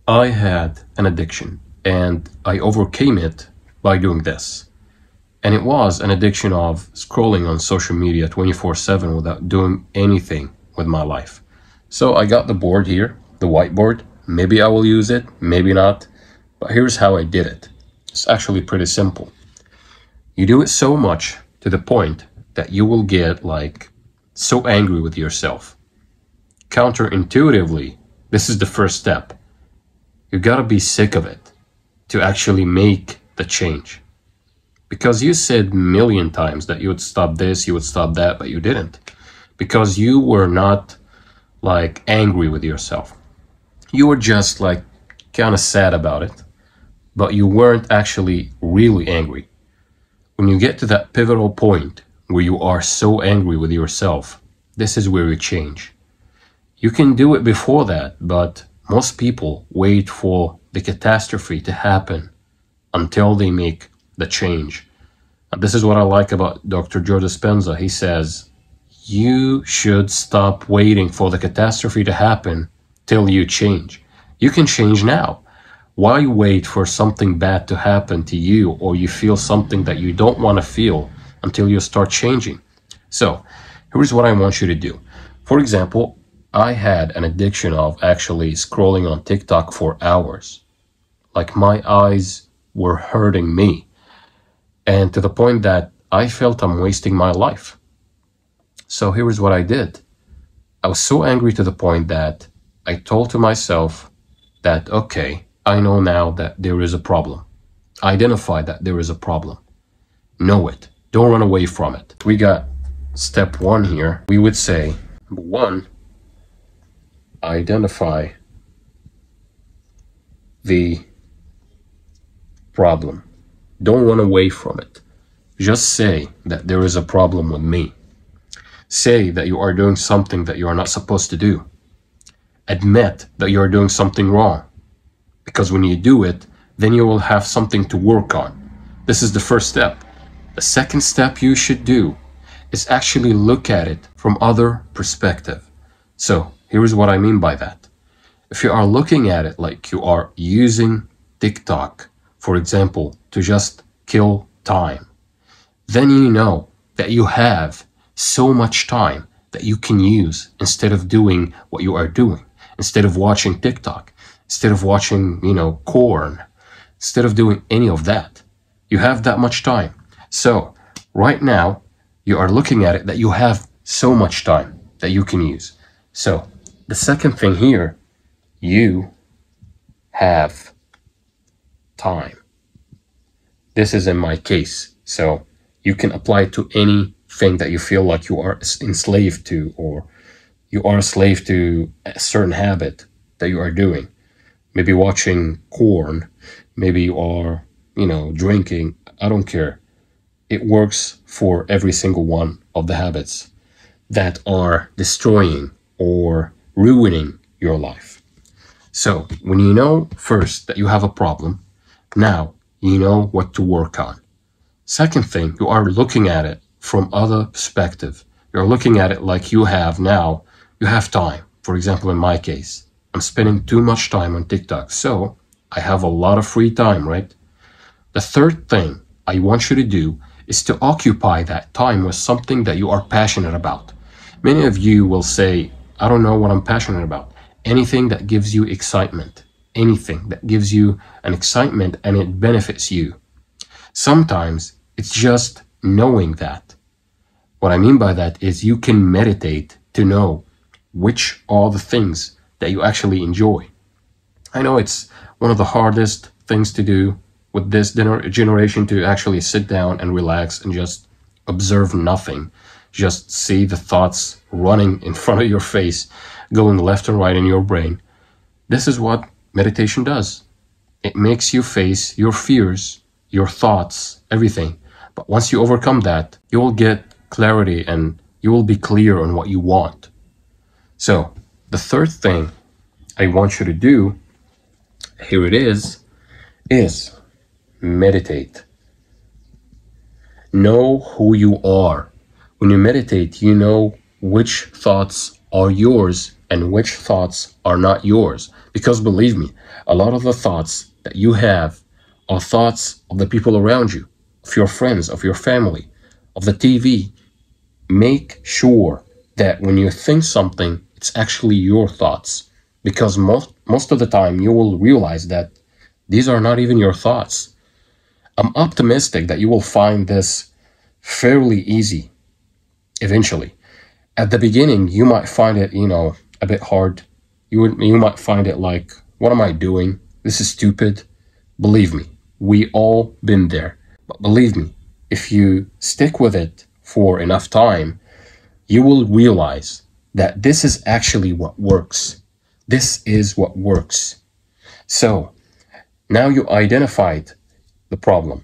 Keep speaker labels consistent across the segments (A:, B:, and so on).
A: I had an addiction and I overcame it by doing this. And it was an addiction of scrolling on social media 24/7 without doing anything with my life. So I got the board here, the whiteboard. Maybe I will use it, maybe not. But here's how I did it. It's actually pretty simple. You do it so much to the point that you will get so angry with yourself. Counterintuitively, this is the first step. You gotta be sick of it to actually make the change. Because you said a million times that you would stop this, you would stop that, but you didn't. Because you were not angry with yourself. You were just kind of sad about it, but you weren't actually really angry. When you get to that pivotal point where you are so angry with yourself, this is where you change. You can do it before that, but most people wait for the catastrophe to happen until they make the change. And this is what I like about Dr. Joe Dispenza. He says, you should stop waiting for the catastrophe to happen till you change. You can change now. Why wait for something bad to happen to you, or you feel something that you don't want to feel until you start changing? So here's what I want you to do. For example, I had an addiction of actually scrolling on TikTok for hours. My eyes were hurting me. And to the point that I felt I'm wasting my life. So here's what I did. I was so angry to the point that I told to myself that, okay, I know now that there is a problem. Identify that there is a problem. Know it. Don't run away from it. We got step 1 here. We would say, 1, identify the problem. Don't run away from it. Just say that there is a problem with me. Say that you are doing something that you are not supposed to do. Admit that you are doing something wrong. Because when you do it, then you will have something to work on. This is the first step. The second step you should do is actually look at it from other perspective. So here's what I mean by that. If you are looking at it like you are using TikTok, for example, to just kill time, then you know that you have so much time that you can use instead of doing what you are doing, instead of watching TikTok, instead of watching, corn, instead of doing any of that. You have that much time. So right now, you are looking at it that you have so much time that you can use. So the second thing here, you have time. This is in my case. So you can apply it to anything that you feel like you are enslaved to, or you are a slave to a certain habit that you are doing. Maybe watching porn, maybe you are, drinking, I don't care. It works for every single one of the habits that are destroying or ruining your life. So when you know first that you have a problem, now you know what to work on. Second thing, you are looking at it from other perspective. You're looking at it like you have time. For example, in my case, I'm spending too much time on TikTok, so I have a lot of free time, right? The third thing I want you to do is to occupy that time with something that you are passionate about. Many of you will say, I don't know what I'm passionate about. Anything that gives you excitement, anything that gives you an excitement and it benefits you. Sometimes it's just knowing that. What I mean by that is you can meditate to know which are the things that you actually enjoy. I know it's one of the hardest things to do with this generation, to actually sit down and relax and just observe nothing. Just see the thoughts running in front of your face, going left and right in your brain. This is what meditation does. It makes you face your fears, your thoughts, everything. But once you overcome that, you will get clarity and you will be clear on what you want. So the third thing I want you to do, here it is meditate. Know who you are. When you meditate, you know which thoughts are yours and which thoughts are not yours. Because believe me, a lot of the thoughts that you have are thoughts of the people around you, of your friends, of your family, of the TV. Make sure that when you think something, it's actually your thoughts. Because most of the time you will realize that these are not even your thoughts. I'm optimistic that you will find this fairly easy eventually. At the beginning, you might find it, a bit hard. You might find it like, what am I doing? This is stupid. Believe me, we all been there. But believe me, if you stick with it for enough time, you will realize that this is actually what works. This is what works. So now you identified the problem.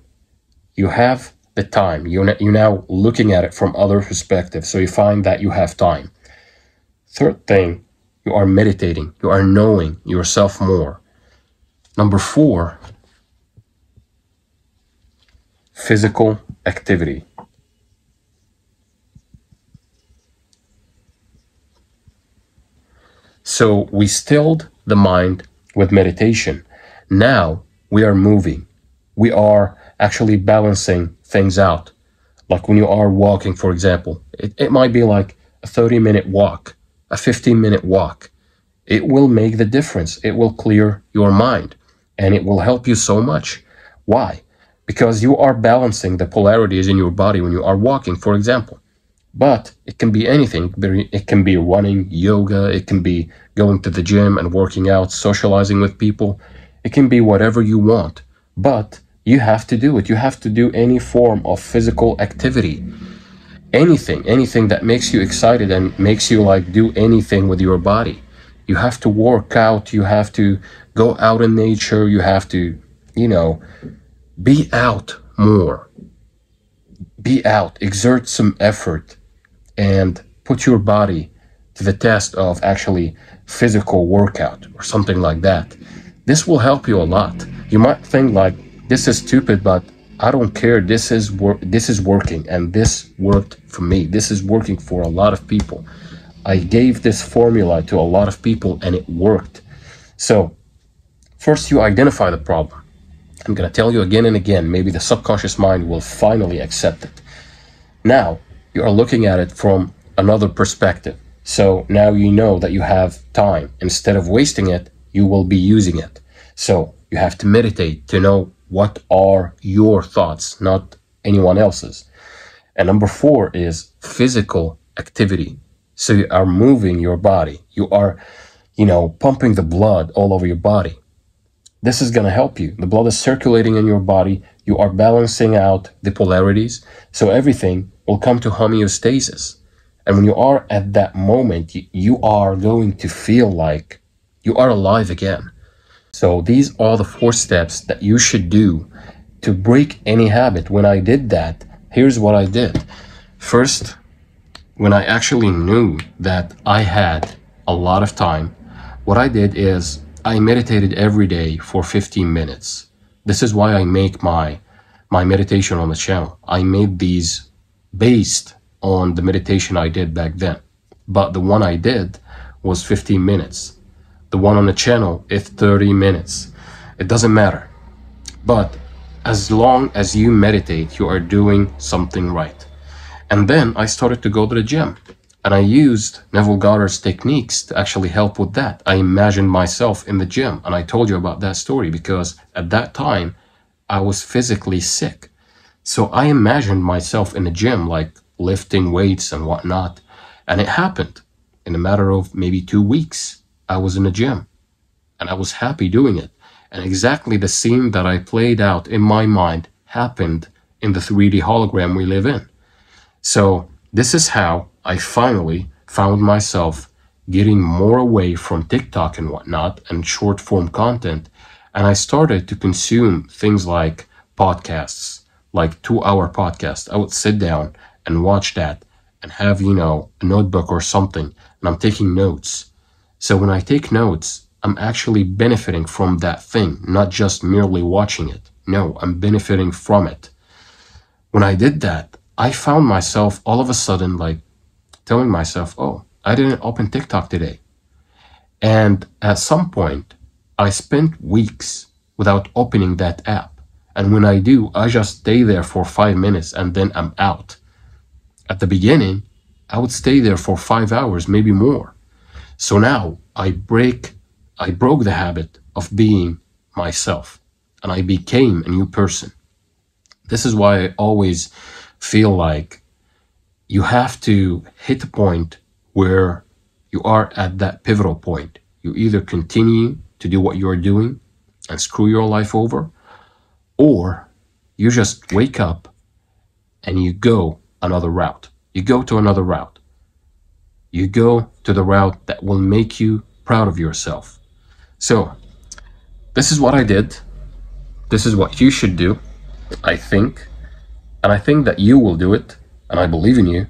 A: You have the time. You're now looking at it from other perspectives. So you find that you have time. Third thing, you are meditating. You are knowing yourself more. Number 4, physical activity. So we stilled the mind with meditation. Now we are moving. We are actually balancing things out. Like when you are walking, for example, it might be like a 30-minute walk, a 15-minute walk. It will make the difference. It will clear your mind and it will help you so much. Why? Because you are balancing the polarities in your body when you are walking, for example. But it can be anything. It can be running, yoga, it can be going to the gym and working out, socializing with people. It can be whatever you want. But you have to do it. You have to do any form of physical activity. Anything that makes you excited and makes you like do anything with your body. You have to work out. You have to go out in nature. You have to, be out more. Be out, exert some effort, and put your body to the test of actually physical workout or something like that. This will help you a lot. You might think like, this is stupid, but I don't care. This is working, and this worked for me. This is working for a lot of people. I gave this formula to a lot of people and it worked. So first you identify the problem. I'm going to tell you again and again, maybe the subconscious mind will finally accept it. Now you are looking at it from another perspective. So now you know that you have time. Instead of wasting it, you will be using it. So you have to meditate to know what are your thoughts, not anyone else's. And number 4 is physical activity. So you are moving your body. You are, pumping the blood all over your body. This is going to help you. The blood is circulating in your body. You are balancing out the polarities. So everything will come to homeostasis. And when you are at that moment, you are going to feel like you are alive again. So these are the 4 steps that you should do to break any habit. When I did that, here's what I did. First, when I actually knew that I had a lot of time, what I did is I meditated every day for 15 minutes. This is why I make my meditation on the channel. I made these based on the meditation I did back then. But the one I did was 15 minutes. The one on the channel is 30 minutes. It doesn't matter. But as long as you meditate, you are doing something right. And then I started to go to the gym. And I used Neville Goddard's techniques to actually help with that. I imagined myself in the gym. And I told you about that story because at that time, I was physically sick. So I imagined myself in the gym, like lifting weights and whatnot. And it happened. In a matter of maybe 2 weeks, I was in the gym. And I was happy doing it. And exactly the scene that I played out in my mind happened in the 3D hologram we live in. So this is how I finally found myself getting more away from TikTok and whatnot and short form content. And I started to consume things like podcasts, like 2-hour podcasts. I would sit down and watch that and have, a notebook or something. And I'm taking notes. So when I take notes, I'm actually benefiting from that thing, not just merely watching it. No, I'm benefiting from it. When I did that, I found myself all of a sudden like telling myself, oh, I didn't open TikTok today. And at some point, I spent weeks without opening that app. And when I do, I just stay there for 5 minutes and then I'm out. At the beginning, I would stay there for 5 hours, maybe more. So now I broke the habit of being myself, and I became a new person. This is why I always feel like you have to hit a point where you are at that pivotal point. You either continue to do what you're doing and screw your life over, or you just wake up and you go another route. You go to another route. You go to the route that will make you proud of yourself. So, this is what I did. This is what you should do, I think. And I think that you will do it, and I believe in you.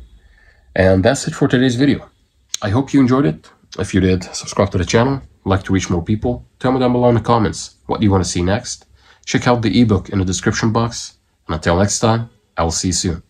A: And that's it for today's video. I hope you enjoyed it. If you did, subscribe to the channel. Like to reach more people. Tell me down below in the comments what you want to see next. Check out the ebook in the description box. And until next time, I will see you soon.